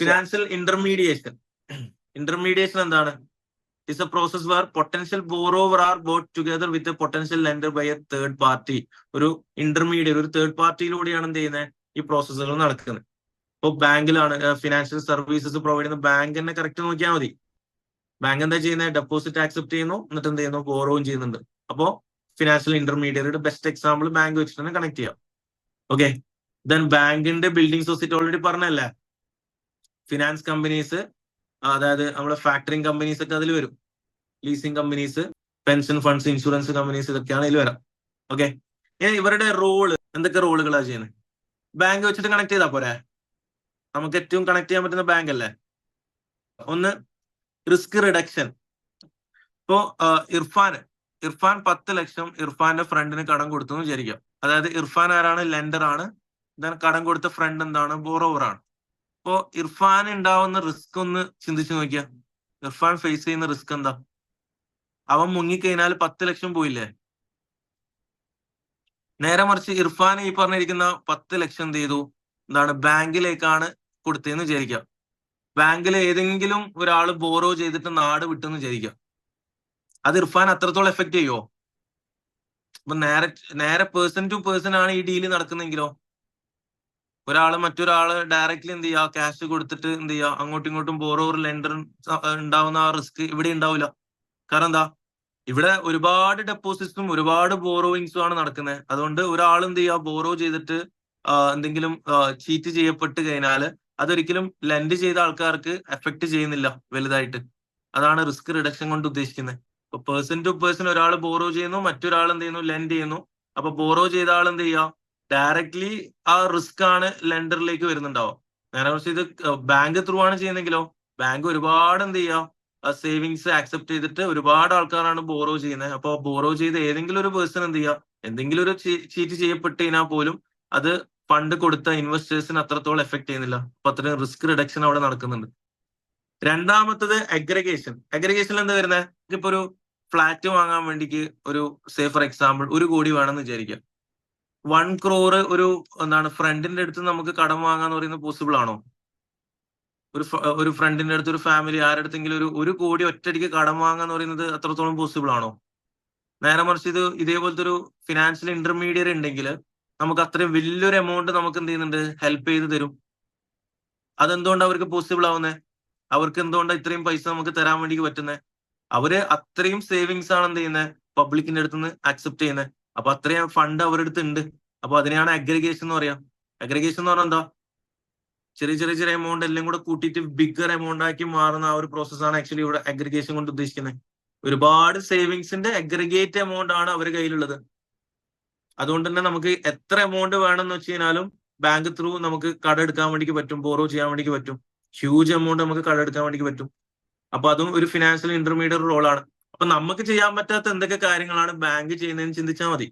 Financial intermediation. Intermediation എന്താണ്? It's a process where potential borrower are bought together with potential lender by a third party. ഒരു intermediate, ഒരു third പാർട്ടിയിലൂടെയാണ് എന്ത് ചെയ്യുന്നത് ഈ പ്രോസസ്സുകൾ നടക്കുന്നത്. ഇപ്പോൾ ബാങ്കിലാണ് ഫിനാൻഷ്യൽ സർവീസസ് പ്രൊവൈഡ് ചെയ്യുന്ന ബാങ്ക് തന്നെ കറക്റ്റ് നോക്കിയാൽ മതി. ബാങ്ക് എന്താ ചെയ്യുന്നത്? ഡെപ്പോസിറ്റ് ആക്സെപ്റ്റ് ചെയ്യുന്നു, എന്നിട്ട് എന്ത് ചെയ്യുന്നു? ബോറോവും ചെയ്യുന്നുണ്ട്. അപ്പോ financial intermediate best example bank വെച്ചിട്ട് തന്നെ കണക്ട് ചെയ്യാം. ഓക്കെ, ദെൻ ബാങ്കിന്റെ ബിൽഡിംഗ് സൊസൈറ്റി ഓൾറെഡി പറഞ്ഞല്ലേ. ഫിനാൻസ് കമ്പനീസ്, അതായത് നമ്മുടെ ഫാക്ടറിങ് കമ്പനീസ് ഒക്കെ അതിൽ വരും. Leasing companies, pension funds, insurance companies, ഇതൊക്കെയാണ് ഇതിൽ വരാം. ഓക്കെ, ഇവരുടെ റോള് എന്തൊക്കെ റോളുകളാണ് ചെയ്യുന്നത്? ബാങ്ക് വെച്ചിട്ട് കണക്ട് ചെയ്താൽ പോരെ? നമുക്ക് ഏറ്റവും കണക്ട് ചെയ്യാൻ പറ്റുന്ന ബാങ്ക് അല്ലേ. ഒന്ന്, റിസ്ക് റിഡക്ഷൻ. ഇപ്പോ ഇർഫാൻ 10 ലക്ഷം ഇർഫാന്റെ ഫ്രണ്ടിന് കടം കൊടുത്തു എന്ന് വിചാരിക്കാം. അതായത് ഇർഫാൻ ആരാണ്? ലെൻഡർ ആണ്. കടം കൊടുത്ത ഫ്രണ്ട് എന്താണ്? ബോറോവർ ആണ്. അപ്പോ ഇർഫാൻ ഉണ്ടാവുന്ന റിസ്ക് ഒന്ന് ചിന്തിച്ചു നോക്കിയാ. ഇർഫാൻ ഫേസ് ചെയ്യുന്ന റിസ്ക് എന്താ? അവൻ മുങ്ങിക്കഴിഞ്ഞാൽ 10 ലക്ഷം പോയില്ലേ? നേരെ മറിച്ച് ഇർഫാൻ ഈ പറഞ്ഞിരിക്കുന്ന 10 ലക്ഷം എന്ത് ചെയ്തു? എന്താണ്? ബാങ്കിലേക്കാണ് കൊടുത്തതെന്ന് വിചാരിക്കാം. ബാങ്കിൽ ഏതെങ്കിലും ഒരാൾ ബോറോ ചെയ്തിട്ട് നാട് വിട്ടെന്ന് വിചാരിക്കാം. അത് ഇർഫാൻ അത്രത്തോളം എഫക്ട് ചെയ്യുമോ? അപ്പൊ നേരെ പേഴ്സൺ ടു പേഴ്സൺ ആണ് ഈ ഡീല് നടക്കുന്നെങ്കിലോ? മറ്റൊരാള് ഡയറക്റ്റ്ലി എന്ത് ചെയ്യുക? ക്യാഷ് കൊടുത്തിട്ട് എന്ത് ചെയ്യുക? അങ്ങോട്ടും ഇങ്ങോട്ടും ബോറോവർ ലെൻഡർ ഉണ്ടാവുന്ന ആ റിസ്ക് ഇവിടെ ഉണ്ടാവില്ല. കാരണം എന്താ? ഇവിടെ ഒരുപാട് ഡെപ്പോസിറ്റ്സും ഒരുപാട് ബോറോയിങ്സും ആണ് നടക്കുന്നത്. അതുകൊണ്ട് ഒരാൾ എന്ത് ചെയ്യുക? ബോറോ ചെയ്തിട്ട് എന്തെങ്കിലും ചീറ്റ് ചെയ്യപ്പെട്ട് കഴിഞ്ഞാൽ അതൊരിക്കലും ലെൻഡ് ചെയ്ത ആൾക്കാർക്ക് എഫക്ട് ചെയ്യുന്നില്ല വലുതായിട്ട്. അതാണ് റിസ്ക് റിഡക്ഷൻ കൊണ്ട് ഉദ്ദേശിക്കുന്നത്. ഇപ്പൊ പേഴ്സൺ ടു പേഴ്സൺ ഒരാൾ ബോറോ ചെയ്യുന്നു, മറ്റൊരാൾ എന്ത് ചെയ്യുന്നു? ലെൻഡ് ചെയ്യുന്നു. അപ്പൊ ബോറോ ചെയ്ത ആൾ എന്ത് ചെയ്യുക? ഡയറക്ട്ലി ആ റിസ്ക് ആണ് ലെൻഡറിലേക്ക് വരുന്നുണ്ടാവുക. നേരെ മറിച്ച് ഇത് ബാങ്ക് ത്രൂ ആണ് ചെയ്യുന്നെങ്കിലോ, ബാങ്ക് ഒരുപാട് എന്ത് ചെയ്യുക? സേവിങ്സ് ആക്സെപ്റ്റ് ചെയ്തിട്ട് ഒരുപാട് ആൾക്കാരാണ് ബോറോ ചെയ്യുന്നത്. അപ്പോൾ ബോറോ ചെയ്ത് ഏതെങ്കിലും ഒരു പേഴ്സൺ എന്ത് ചെയ്യുക? എന്തെങ്കിലും ഒരു ചീറ്റ് ചെയ്യപ്പെട്ട് കഴിഞ്ഞാൽ പോലും അത് ഫണ്ട് കൊടുത്ത ഇൻവെസ്റ്റേഴ്സിന് അത്രത്തോളം എഫക്ട് ചെയ്യുന്നില്ല. അപ്പൊ അത്രയും റിസ്ക് റിഡക്ഷൻ അവിടെ നടക്കുന്നുണ്ട്. രണ്ടാമത്തത് അഗ്രിഗേഷൻ. അഗ്രിഗേഷനിൽ എന്താ വരുന്നത്? ഇപ്പൊ ഒരു ഫ്ലാറ്റ് വാങ്ങാൻ വേണ്ടിക്ക് ഒരു ഫോർ എക്സാമ്പിൾ 1 കോടി വേണമെന്ന് വിചാരിക്കാം. 1 crore ഒരു ഫ്രണ്ടിന്റെ അടുത്ത് നമുക്ക് കടം വാങ്ങാന്ന് പറയുന്നത് പോസിബിൾ ആണോ? ഒരു ഫ്രണ്ടിന്റെ അടുത്ത്, ഒരു ഫാമിലി ആരുടെ അടുത്തെങ്കിലും ഒരു കോടി ഒറ്റയടിക്ക് കടം വാങ്ങാന്ന് പറയുന്നത് അത്രത്തോളം പോസിബിൾ ആണോ? നേരെ മറിച്ച് ഇതേപോലത്തെ ഒരു ഫിനാൻഷ്യൽ ഇന്റർമീഡിയറ്റ് ഉണ്ടെങ്കിൽ നമുക്ക് അത്രയും വലിയൊരു എമൗണ്ട് നമുക്ക് എന്ത് ചെയ്യുന്നുണ്ട്? ഹെൽപ്പ് ചെയ്ത് തരും. അതെന്തുകൊണ്ട് അവർക്ക് പോസിബിൾ ആവുന്നത്? അവർക്ക് എന്തുകൊണ്ടാണ് ഇത്രയും പൈസ നമുക്ക് തരാൻ വേണ്ടി പറ്റുന്നത്? അവര് അത്രയും സേവിങ്സ് ആണ് എന്ത് ചെയ്യുന്നത്? പബ്ലിക്കിന്റെ അടുത്ത് നിന്ന് അക്സെപ്റ്റ് ചെയ്യുന്നത്. അപ്പൊ അത്രയും ഫണ്ട് അവരുടെ അടുത്ത് ഉണ്ട്. അപ്പൊ അതിനെയാണ് അഗ്രിഗേഷൻ എന്ന് പറയാം. അഗ്രിഗേഷൻ എന്ന് പറഞ്ഞാൽ എന്താ? ചെറിയ എമൗണ്ട് എല്ലാം കൂടെ കൂട്ടിയിട്ട് ബിഗർ എമൗണ്ട് ആക്കി മാറുന്ന ആ ഒരു പ്രോസസ്സാണ് ആക്ച്വലി ഇവിടെ അഗ്രിഗേഷൻ കൊണ്ട് ഉദ്ദേശിക്കുന്നത്. ഒരുപാട് സേവിങ്സിന്റെ അഗ്രിഗേറ്റ് എമൗണ്ട് ആണ് അവരുടെ കയ്യിലുള്ളത്. അതുകൊണ്ട് തന്നെ നമുക്ക് എത്ര എമൗണ്ട് വേണമെന്ന് വെച്ച് കഴിഞ്ഞാലും ബാങ്ക് ത്രൂ നമുക്ക് കടം എടുക്കാൻ വേണ്ടി പറ്റും, ബോറോ ചെയ്യാൻ വേണ്ടി പറ്റും. ഹ്യൂജ് എമൗണ്ട് നമുക്ക് കടം എടുക്കാൻ വേണ്ടി പറ്റും. അപ്പൊ അതും ഒരു ഫിനാൻഷ്യൽ ഇന്റർമീഡിയറ്റ് റോളാണ്. അപ്പൊ നമുക്ക് ചെയ്യാൻ പറ്റാത്ത എന്തൊക്കെ കാര്യങ്ങളാണ് ബാങ്ക് ചെയ്യുന്നതെന്ന് ചിന്തിച്ചാൽ മതി.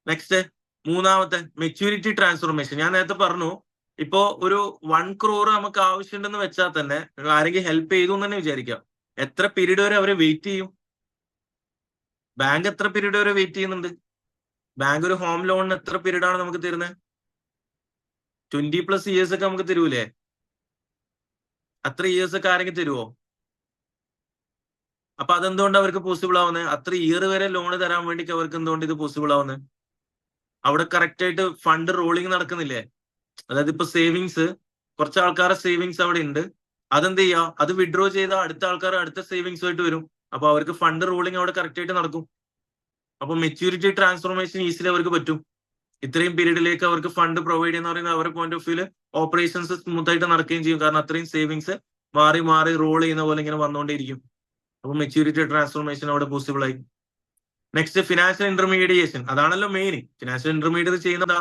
നെക്സ്റ്റ്, മൂന്നാമത്തെ മെച്യൂരിറ്റി ട്രാൻസ്ഫോർമേഷൻ. ഞാൻ നേരത്തെ പറഞ്ഞു, ഇപ്പോ ഒരു 1 crore നമുക്ക് ആവശ്യമുണ്ടെന്ന് വെച്ചാൽ തന്നെ ആരെങ്കിലും ഹെൽപ്പ് ചെയ്തു എന്ന് തന്നെ വിചാരിക്കാം. എത്ര പീരീഡ് വരെ അവര് വെയിറ്റ് ചെയ്യും? ബാങ്ക് എത്ര പീരീഡ് വരെ വെയിറ്റ് ചെയ്യുന്നുണ്ട്? ബാങ്ക് ഒരു ഹോം ലോണിന് എത്ര പീരീഡ് ആണ് നമുക്ക് തരുന്നത്? 20+ years ഒക്കെ നമുക്ക് തരൂലേ? അത്ര ഇയേഴ്സ് ഒക്കെ ആരെങ്കിലും തരുമോ? അപ്പൊ അതെന്തുകൊണ്ട് അവർക്ക് പോസിബിൾ ആവുന്നത്? അത്ര ഇയർ വരെ ലോൺ തരാൻ വേണ്ടി അവർക്ക് എന്തുകൊണ്ട് ഇത് പോസിബിൾ ആവുന്നത്? അവിടെ കറക്റ്റ് ആയിട്ട് ഫണ്ട് റോളിങ് നടക്കുന്നില്ലേ? അതായത് ഇപ്പൊ സേവിങ്സ്, കുറച്ച് ആൾക്കാരുടെ സേവിങ്സ് അവിടെ ഉണ്ട്. അതെന്ത് ചെയ്യാ? അത് വിഡ്രോ ചെയ്ത അടുത്ത ആൾക്കാർ അടുത്ത സേവിങ്സ് ആയിട്ട് വരും. അപ്പൊ അവർക്ക് ഫണ്ട് റോളിങ് അവിടെ കറക്റ്റ് ആയിട്ട് നടക്കും. അപ്പൊ മെച്യൂരിറ്റി ട്രാൻസ്ഫോർമേഷൻ ഈസിലി അവർക്ക് പറ്റും. ഇത്രയും പീരീഡിലേക്ക് അവർക്ക് ഫണ്ട് പ്രൊവൈഡ് ചെയ്യുന്ന പറയുന്നത് അവരുടെ പോയിന്റ് ഓഫ് വ്യൂല് ഓപ്പറേഷൻസ് സ്മൂത്ത് ആയിട്ട് നടക്കുകയും ചെയ്യും. കാരണം അത്രയും സേവിങ്സ് മാറി മാറി റോൾ ചെയ്യുന്ന പോലെ ഇങ്ങനെ വന്നുകൊണ്ടേയിരിക്കും. അപ്പൊ മെച്യൂരിറ്റി ട്രാൻസ്ഫോർമേഷൻ അവിടെ പോസിബിൾ ആയി. Next, financial intermediation. അതാണല്ലോ മെയിൻ. ഫിനാൻഷ്യൽ ഇന്റർമീഡിയറ്റ് ചെയ്യുന്നത്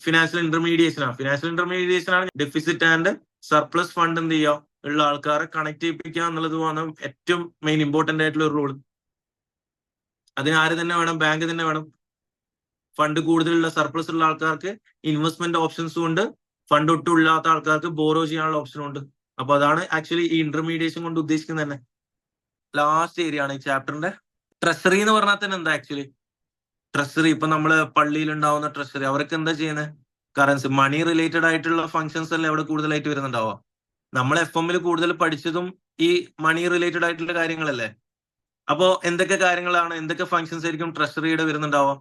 ഫിനാൻഷ്യൽ ഇന്റർമീഡിയേഷൻ ആണ്. ഫിനാൻഷ്യൽ ഇന്റർമീഡിയേഷൻ ആണ് ഡെഫിസിറ്റ് ആൻഡ് സർപ്ലസ് ഫണ്ട് എന്ത് ചെയ്യുക? ഉള്ള ആൾക്കാരെ കണക്ട് ചെയ്യിപ്പിക്കുക എന്നുള്ളതുമാണ് ഏറ്റവും മെയിൻ ഇമ്പോർട്ടന്റ് ആയിട്ടുള്ള ഒരു റോൾ. അതിന് ആര് തന്നെ വേണം? ബാങ്ക് തന്നെ വേണം. ഫണ്ട് കൂടുതലുള്ള സർപ്ലസ് ഉള്ള ആൾക്കാർക്ക് ഇൻവെസ്റ്റ്മെന്റ് ഓപ്ഷൻസും ഉണ്ട്, ഫണ്ട് ഒട്ടും ഇല്ലാത്ത ആൾക്കാർക്ക് ബോറോ ചെയ്യാനുള്ള ഓപ്ഷനും ഉണ്ട്. അപ്പൊ അതാണ് ആക്ച്വലി ഈ ഇന്റർമീഡിയേഷൻ കൊണ്ട് ഉദ്ദേശിക്കുന്നത് തന്നെ. ലാസ്റ്റ് ഏരിയ ആണ് ഈ ചാപ്റ്ററിന്റെ. ട്രഷറി എന്ന് പറഞ്ഞാൽ തന്നെ എന്താ ആക്ച്വലി? ട്രഷറി ഇപ്പൊ നമ്മള് പള്ളിയിൽ ഉണ്ടാവുന്ന ട്രഷറി, അവർക്ക് എന്താ ചെയ്യുന്നത്? കറൻസി മണി റിലേറ്റഡ് ആയിട്ടുള്ള ഫങ്ഷൻസ് അല്ലേ അവിടെ കൂടുതലായിട്ട് വരുന്നുണ്ടാവുക. നമ്മൾ FM കൂടുതൽ പഠിച്ചതും ഈ മണി റിലേറ്റഡ് ആയിട്ടുള്ള കാര്യങ്ങളല്ലേ. അപ്പോ എന്തൊക്കെ കാര്യങ്ങളാണ്, എന്തൊക്കെ ഫങ്ഷൻസ് ആയിരിക്കും ട്രഷറിയുടെ വരുന്നുണ്ടാവുക?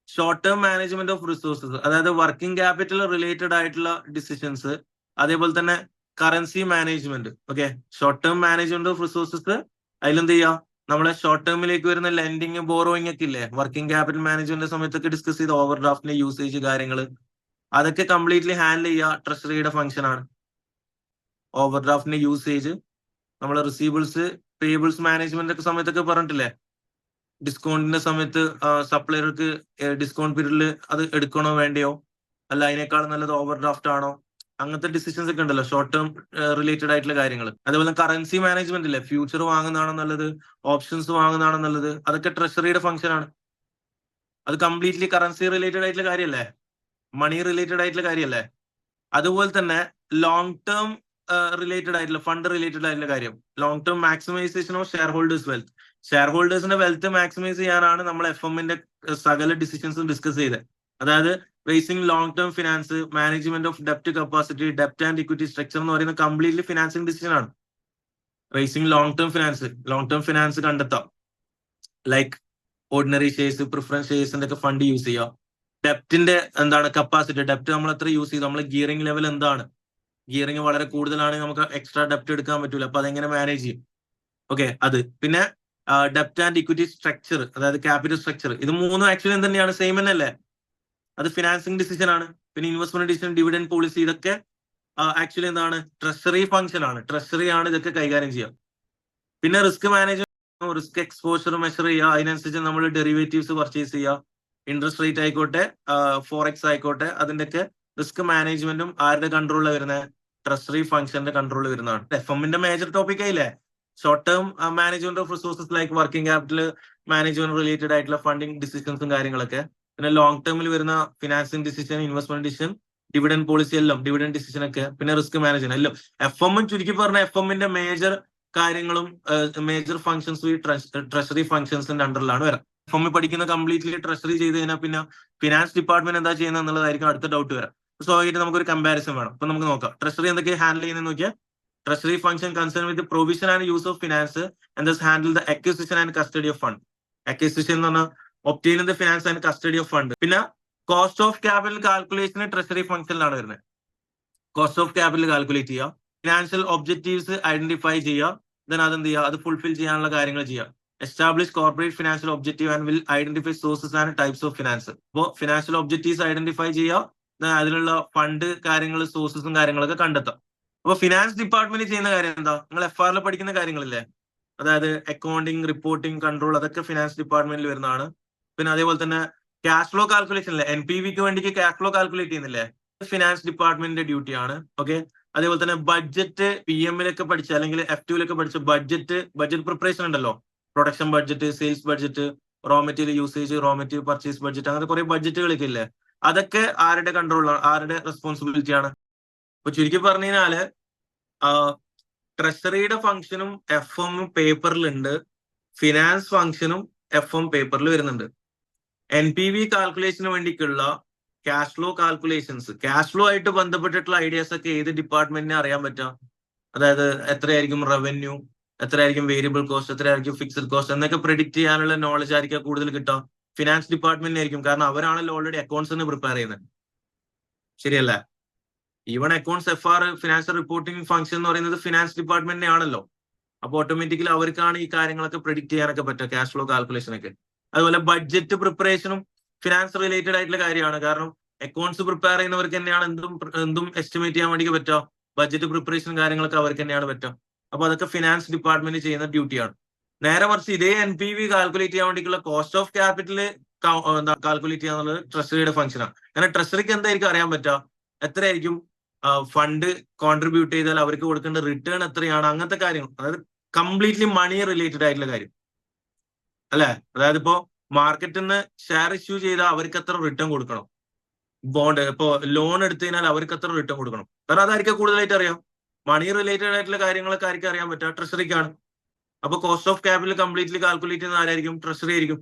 Short term management of resources, അതായത് വർക്കിംഗ് ക്യാപിറ്റൽ റിലേറ്റഡ് ആയിട്ടുള്ള ഡിസിഷൻസ്, അതേപോലെ തന്നെ currency management. Okay, short term management of resources അതിലെന്ത് ചെയ്യാം, നമ്മളെ ഷോർട്ട് ടേമിലേക്ക് വരുന്ന ലെൻഡിങ് ബോറോയിങ് ഒക്കെ ഇല്ലേ, വർക്കിംഗ് ക്യാപിറ്റൽ മാനേജ്മെന്റ് സമയത്തൊക്കെ ഡിസ്കസ് ചെയ്ത ഓവർ ഡ്രാഫ്റ്റിന്റെ യൂസേജ് കാര്യങ്ങൾ, അതൊക്കെ കംപ്ലീറ്റ്ലി ഹാൻഡിൽ ചെയ്യുക ട്രഷറിയുടെ ഫംഗ്ഷൻ ആണ്. ഓവർ ഡ്രാഫ്റ്റിന്റെ യൂസേജ്, നമ്മൾ റിസീവബിൾസ് പേബിൾസ് മാനേജ്മെന്റ് ഒക്കെ സമയത്തൊക്കെ പറഞ്ഞിട്ടില്ലേ, ഡിസ്കൗണ്ടിന്റെ സമയത്ത് സപ്ലയർക്ക് ഡിസ്കൗണ്ട് പീരീഡിൽ അത് എടുക്കണോ വേണ്ടയോ, അല്ല അതിനേക്കാൾ നല്ലത് ഓവർ ഡ്രാഫ്റ്റ് ആണോ, അങ്ങനത്തെ ഡിസിഷൻസ് ഒക്കെ ഉണ്ടല്ലോ ഷോർട്ട് ടേം റിലേറ്റഡ് ആയിട്ടുള്ള കാര്യങ്ങൾ. അതേപോലെ കറൻസി മാനേജ്മെന്റ് ഇല്ലേ, ഫ്യൂച്ചർ വാങ്ങുന്നതാണോ നല്ലത്, ഓപ്ഷൻസ് വാങ്ങുന്നതാണോ നല്ലത്, അതൊക്കെ ട്രഷറിയുടെ ഫംഗ്ഷൻ ആണ്. അത് കംപ്ലീറ്റ്ലി കറൻസി റിലേറ്റഡ് ആയിട്ടുള്ള കാര്യമല്ലേ, മണി റിലേറ്റഡ് ആയിട്ടുള്ള കാര്യമല്ലേ. അതുപോലെ തന്നെ ലോങ് ടേം റിലേറ്റഡ് ആയിട്ടുള്ള ഫണ്ട് റിലേറ്റഡ് ആയിട്ടുള്ള കാര്യം, long term maximisation of share holders wealth. Share ഹോൾഡേഴ്സിന്റെ wealth maximise ചെയ്യാനാണ് നമ്മൾ FM-ന്റെ സകല ഡിസിഷൻസും ഡിസ്കസ് ചെയ്തത്. അതായത് racing long term finance, management of ഡെപ്റ്റ് capacity, ഡെപ്റ്റ് and equity structure എന്ന് പറയുന്ന കംപ്ലീറ്റ്ലി ഫിനാൻസിംഗ് ഡിസിഷൻ ആണ്. റേസിംഗ് ലോങ് ടേം ഫിനാൻസ് കണ്ടെത്താം, ലൈക്ക് ഓർഡിനറി ഷെയർസ്, പ്രിഫറൻസ് ഷെയർസിന്റെ ഒക്കെ ഫണ്ട് യൂസ് ചെയ്യുക. ഡെപ്റ്റിന്റെ എന്താണ് കപ്പാസിറ്റി, ഡെപ്റ്റ് നമ്മൾ എത്ര യൂസ് ചെയ്തു, നമ്മൾ ഗിയറിംഗ് ലെവൽ എന്താണ്, ഗിയറിംഗ് വളരെ കൂടുതലാണെങ്കിൽ നമുക്ക് എക്സ്ട്രാ ഡെപ്റ്റ് എടുക്കാൻ പറ്റൂല, അപ്പൊ അതെങ്ങനെ മാനേജ് ചെയ്യും. ഓക്കെ, അത് പിന്നെ ഡെപ്റ്റ് ആൻഡ് ഇക്വിറ്റി സ്ട്രക്ചർ, അതായത് ക്യാപിറ്റൽ സ്ട്രക്ചർ, ഇത് മൂന്നും ആക്ച്വലി തന്നെയാണ്, സെയിം തന്നെയല്ലേ, അത് ഫിനാൻസിംഗ് ഡിസിഷൻ ആണ്. പിന്നെ ഇൻവെസ്റ്റ്മെന്റ് ഡിസിഷൻ, ഡിവിഡൻഡ് പോളിസി, ഇതൊക്കെ ആക്ച്വലി എന്താണ്, ട്രഷറി ഫംഗ്ഷൻ ആണ്. ട്രഷറി ആണ് ഇതൊക്കെ കൈകാര്യം ചെയ്യുക. പിന്നെ risk management, risk exposure measure ചെയ്യുക, അതിനനുസരിച്ച് നമ്മൾ ഡെറിവേറ്റീവ്സ് പർച്ചേസ് ചെയ്യുക, ഇൻട്രസ്റ്റ് റേറ്റ് ആയിക്കോട്ടെ, ഫോറക്സ് ആയിക്കോട്ടെ, അതിന്റെയൊക്കെ റിസ്ക് മാനേജ്മെന്റും ആരുടെ കൺട്രോളിൽ വരുന്നത്, ട്രഷറി ഫംഗ്ഷന്റെ കൺട്രോളിൽ വരുന്നതാണ്. FM-ന്റെ മേജർ ടോപ്പിക് ആയില്ലേ, short term management of resources like working capital management related ആയിട്ടുള്ള ഫണ്ടിങ് ഡിസിഷൻസും കാര്യങ്ങളൊക്കെ. പിന്നെ ലോങ് ടേമിൽ വരുന്ന financing decision, investment decision, dividend policy എല്ലാം, ഡിവിഡൻഡ് ഡിസിഷൻ ഒക്കെ, പിന്നെ റിസ്ക് മാനേജ്മെന്റ് എല്ലാം. FM ചുരുക്കി പറഞ്ഞ FM-ന്റെ മേജർ കാര്യങ്ങളും മേജർ ഫംഗ്ഷൻസും ഈ ട്രഷറി ഫംഗ്ഷൻസിന്റെ അണ്ടറിലാണ് വരാം. FM പഠിക്കുന്ന കംപ്ലീറ്റ്ലി ട്രഷറി ചെയ്ത് കഴിഞ്ഞാൽ പിന്നെ ഫിനാൻസ് ഡിപ്പാർട്ട്മെന്റ് എന്താ ചെയ്യുന്നത് എന്നുള്ളതായിരിക്കും അടുത്ത ഡൗട്ട് വരാം. സ്വാഭാവികമായിട്ട് നമുക്കൊരു കമ്പാരിസൺ വേണം. അപ്പൊ നമുക്ക് നോക്കാം ട്രഷറി എന്തൊക്കെ ഹാൻഡിൽ ചെയ്യുന്നത് നോക്കിയാൽ. Treasury function concern with provision and use of finance and thus handle the acquisition and custody of fund. Acquisition എന്ന് പറഞ്ഞാൽ obtain the finance and custody of fund. പിന്നെ cost of capital calculation treasury ഫംഗ്ഷനിലാണ് വരുന്നത്. Cost of capital calculate ചെയ്യുക, financial objectives identify ചെയ്യുക, then അതെന്ത് ചെയ്യുക, അത് ഫുൾഫിൽ ചെയ്യാനുള്ള കാര്യങ്ങൾ ചെയ്യുക. Establish corporate financial objective and will identify sources and types of finance. അപ്പോൾ ഫിനാൻഷ്യൽ ഒബ്ജക്റ്റീവ്സ് ഐഡന്റിഫൈ ചെയ്യുക, അതിലുള്ള ഫണ്ട് കാര്യങ്ങൾ, സോഴ്സസും കാര്യങ്ങളൊക്കെ കണ്ടെത്താം. അപ്പൊ ഫിനാൻസ് ഡിപ്പാർട്ട്മെന്റ് ചെയ്യുന്ന കാര്യം എന്താ, നിങ്ങൾ FR പഠിക്കുന്ന കാര്യങ്ങളില്ലേ, അതായത് അക്കൗണ്ടിങ്, റിപ്പോർട്ടിംഗ്, കൺട്രോൾ, അതൊക്കെ ഫിനാൻസ് ഡിപ്പാർട്ട്മെന്റിൽ വരുന്നതാണ്. പിന്നെ അതേപോലെ തന്നെ ക്യാഷ് ഫ്ലോ കാൽക്കുലേഷൻ അല്ലേ, NPVക്ക് വേണ്ടിക്ക് ക്യാഷ് ഫ്ലോ കാൽക്കുലേറ്റ് ചെയ്യുന്നില്ലേ, ഫിനാൻസ് ഡിപ്പാർട്ട്മെന്റിന്റെ ഡ്യൂട്ടിയാണ്. ഓക്കെ, അതേപോലെ തന്നെ ബഡ്ജറ്റ് PM-ലൊക്കെ പഠിച്ച അല്ലെങ്കിൽ F2-ലൊക്കെ പഠിച്ച ബഡ്ജറ്റ് പ്രിപ്പറേഷൻ ഉണ്ടല്ലോ, production budget, sales budget, raw material usage, raw material purchase budget, അങ്ങനെ കുറെ ബഡ്ജറ്റുകളൊക്കെ ഇല്ലേ, അതൊക്കെ ആരുടെ കൺട്രോളാണ്, ആരുടെ റെസ്പോൺസിബിലിറ്റി ആണ്. അപ്പൊ ചുരുക്കി പറഞ്ഞു കഴിഞ്ഞാല് ട്രഷറിയുടെ ഫംഗ്ഷനും FM പേപ്പറിലുണ്ട്, ഫിനാൻസ് ഫംഗ്ഷനും FM പേപ്പറിൽ വരുന്നുണ്ട്. NPV കാൽക്കുലേഷന് വേണ്ടിക്കുള്ള cash flow calculations, cash flow ആയിട്ട് ബന്ധപ്പെട്ടിട്ടുള്ള ഐഡിയാസ് ഒക്കെ ഏത് ഡിപ്പാർട്ട്മെന്റിനെ അറിയാൻ പറ്റുക, അതായത് എത്രയായിരിക്കും റവന്യൂ, എത്രയായിരിക്കും വേരിയബിൾ കോസ്റ്റ്, എത്രയായിരിക്കും ഫിക്സഡ് കോസ്റ്റ് എന്നൊക്കെ പ്രെഡിക്റ്റ് ചെയ്യാനുള്ള നോളജ് ആയിരിക്കും കൂടുതൽ കിട്ടുക, ഫിനാൻസ് ഡിപ്പാർട്ട്മെന്റിനായിരിക്കും. കാരണം അവരാണല്ലോ ഓൾറെഡി അക്കൗണ്ട്സിന് പ്രിപ്പയർ ചെയ്യുന്നത്, ശരിയല്ലേ. Even accounts FR financial reporting function എന്ന് പറയുന്നത് ഫിനാൻസ് ഡിപ്പാർട്ട്മെന്റിനെ ആണല്ലോ. അപ്പൊ ഓട്ടോമാറ്റിക്കലി അവർക്കാണ് ഈ കാര്യങ്ങളൊക്കെ പ്രെഡിക്റ്റ് ചെയ്യാനൊക്കെ പറ്റുക, ക്യാഷ് ഫ്ലോ കാൽക്കുലേഷൻ ഒക്കെ. അതുപോലെ ബഡ്ജറ്റ് പ്രിപ്പറേഷനും ഫിനാൻസ് റിലേറ്റഡ് ആയിട്ടുള്ള കാര്യമാണ്. കാരണം അക്കൗണ്ട്സ് പ്രിപ്പയർ ചെയ്യുന്നവർക്ക് തന്നെയാണ് എന്തും എസ്റ്റിമേറ്റ് ചെയ്യാൻ വേണ്ടി പറ്റുക, ബഡ്ജറ്റ് പ്രിപ്പറേഷൻ കാര്യങ്ങളൊക്കെ അവർക്ക് തന്നെയാണ് പറ്റുക. അപ്പൊ അതൊക്കെ ഫിനാൻസ് ഡിപ്പാർട്ട്മെന്റ് ചെയ്യുന്ന ഡ്യൂട്ടിയാണ്. നേരെ മറിച്ച് ഇതേ NPV കാൽക്കുലേറ്റ് ചെയ്യാൻ വേണ്ടിയിട്ടുള്ള കോസ്റ്റ് ഓഫ് ക്യാപിറ്റൽ കാൽക്കുലേറ്റ് ചെയ്യാന്നുള്ളത് ട്രഷറിയുടെ ഫംഗ്ഷനാണ്. കാരണം ട്രഷറിക്ക് എന്തായിരിക്കും അറിയാൻ പറ്റുക, എത്രയായിരിക്കും ഫണ്ട് കോൺട്രിബ്യൂട്ട് ചെയ്താൽ അവർക്ക് കൊടുക്കേണ്ട റിട്ടേൺ എത്രയാണ്, അങ്ങനത്തെ കാര്യങ്ങൾ. അതായത് കംപ്ലീറ്റ്ലി മണി റിലേറ്റഡ് ആയിട്ടുള്ള കാര്യം അല്ലെ. അതായത് ഇപ്പോ മാർക്കറ്റിൽ നിന്ന് ഷെയർ ഇഷ്യൂ ചെയ്താൽ അവർക്ക് എത്ര റിട്ടേൺ കൊടുക്കണം, ബോണ്ട് ഇപ്പോ ലോൺ എടുത്തു കഴിഞ്ഞാൽ അവർക്ക് എത്ര റിട്ടേൺ കൊടുക്കണം, കാരണം അതായിരിക്കും കൂടുതലായിട്ട് അറിയാം. മണി റിലേറ്റഡ് ആയിട്ടുള്ള കാര്യങ്ങളൊക്കെ ആയിരിക്കും അറിയാൻ പറ്റുക, ട്രഷറിക്കാണ്. അപ്പൊ cost of capital completely calculate ചെയ്യുന്ന ആരായിരിക്കും, ട്രഷറി ആയിരിക്കും.